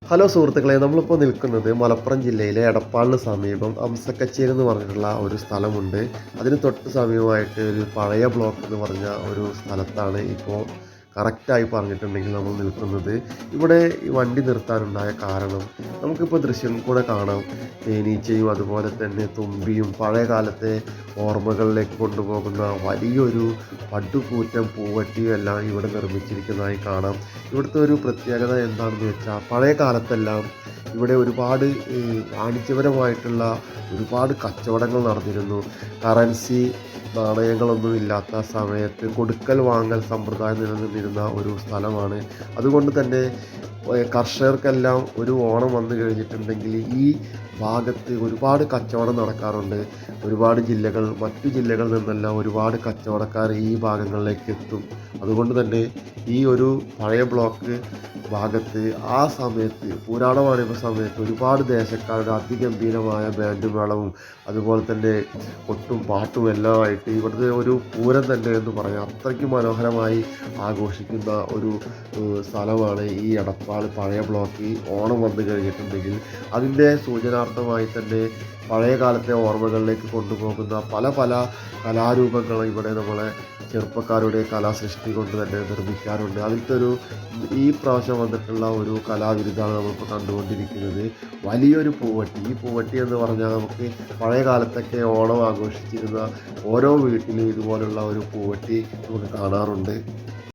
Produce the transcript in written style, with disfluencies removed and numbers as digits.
Hello സുഹൃത്തുക്കളെ, നമ്മളിപ്പോൾ നിൽക്കുന്നത് മലപ്പുറം ജില്ലയിലെ എടപ്പാളിന് സമീപം അംസക്കച്ചേരി എന്ന് പറഞ്ഞിട്ടുള്ള ഒരു സ്ഥലമുണ്ട്. അതിന് തൊട്ട് സമീപമായിട്ട് ഒരു പഴയ ബ്ലോക്ക് എന്ന് പറഞ്ഞ ഒരു സ്ഥലത്താണ് ഇപ്പോൾ കറക്റ്റായി പറഞ്ഞിട്ടുണ്ടെങ്കിൽ നമ്മൾ നിൽക്കുന്നത്. ഇവിടെ ഈ വണ്ടി നിർത്താനുണ്ടായ കാരണം നമുക്കിപ്പോൾ ദൃശ്യം കൂടെ കാണാം. തേനീച്ചയും അതുപോലെ തന്നെ തുമ്പിയും പഴയ കാലത്തെ ഓർമ്മകളിലേക്ക് കൊണ്ടുപോകുന്ന വലിയൊരു പടുകൂറ്റൻ പൂവട്ടിയും എല്ലാം ഇവിടെ നിർമ്മിച്ചിരിക്കുന്നതായി കാണാം. ഇവിടുത്തെ ഒരു പ്രത്യേകത എന്താണെന്ന് വെച്ചാൽ പഴയ കാലത്തെല്ലാം ഇവിടെ ഒരുപാട് വാണിജ്യപരമായിട്ടുള്ള ഒരുപാട് കച്ചവടങ്ങൾ നടന്നിരുന്നു. കറൻസി നാണയങ്ങളൊന്നുമില്ലാത്ത സമയത്ത് കൊടുക്കൽ വാങ്ങൽ സമ്പ്രദായം നിലനിന്നിരുന്ന ഒരു സ്ഥലമാണ്. അതുകൊണ്ട് തന്നെ കർഷകർക്കെല്ലാം ഒരു ഓണം വന്നു കഴിഞ്ഞിട്ടുണ്ടെങ്കിൽ ഈ ഭാഗത്ത് ഒരുപാട് കച്ചവടം നടക്കാറുണ്ട്. ഒരുപാട് മറ്റു ജില്ലകളിൽ നിന്നെല്ലാം ഒരുപാട് കച്ചവടക്കാർ ഈ ഭാഗങ്ങളിലേക്ക് എത്തും. അതുകൊണ്ട് തന്നെ ഈ ഒരു പഴയ ബ്ലോക്ക് ഭാഗത്ത് ആ സമയത്ത് പുരാണവാണിഭ സമയത്ത് ഒരുപാട് ദേശക്കാരുടെ അതിഗംഭീരമായ ബാൻഡ് മേളവും അതുപോലെ തന്നെ കൊട്ടും പാട്ടും എല്ലാമായിട്ട് ഇവിടുത്തെ ഒരു പൂരം തന്നെ എന്ന് പറയാം. അത്രയ്ക്ക് മനോഹരമായി ആഘോഷിക്കുന്ന ഒരു സ്ഥലമാണ് ഈ എടപ്പാൾ പഴയ ബ്ലോക്ക്. ഓണം വന്നു കഴിഞ്ഞിട്ടുണ്ടെങ്കിൽ അതിൻ്റെ സൂചനാർത്ഥമായി തന്നെ പഴയ കാലത്തെ ഓർമ്മകളിലേക്ക് കൊണ്ടുപോകുന്ന പല പല കലാരൂപങ്ങൾ ഇവിടെ നമ്മളെ ചെറുപ്പക്കാരുടെ കലാസൃഷ്ടി കൊണ്ട് തന്നെ നിർമ്മിക്കാറുണ്ട്. അതിലത്തെ ഈ പ്രാവശ്യം വന്നിട്ടുള്ള ഒരു കലാവിരുദ്ധാണ് നമ്മളിപ്പോൾ കണ്ടുകൊണ്ടിരിക്കുന്നത്. വലിയൊരു പൂവട്ടി. ഈ പൂവട്ടി എന്ന് പറഞ്ഞാൽ നമുക്ക് പഴയ കാലത്തൊക്കെ ഓണം ആഘോഷിച്ചിരുന്ന ഓരോ വീട്ടിലും ഇതുപോലുള്ള ഒരു പൂവട്ടി നമുക്ക് കാണാറുണ്ട്.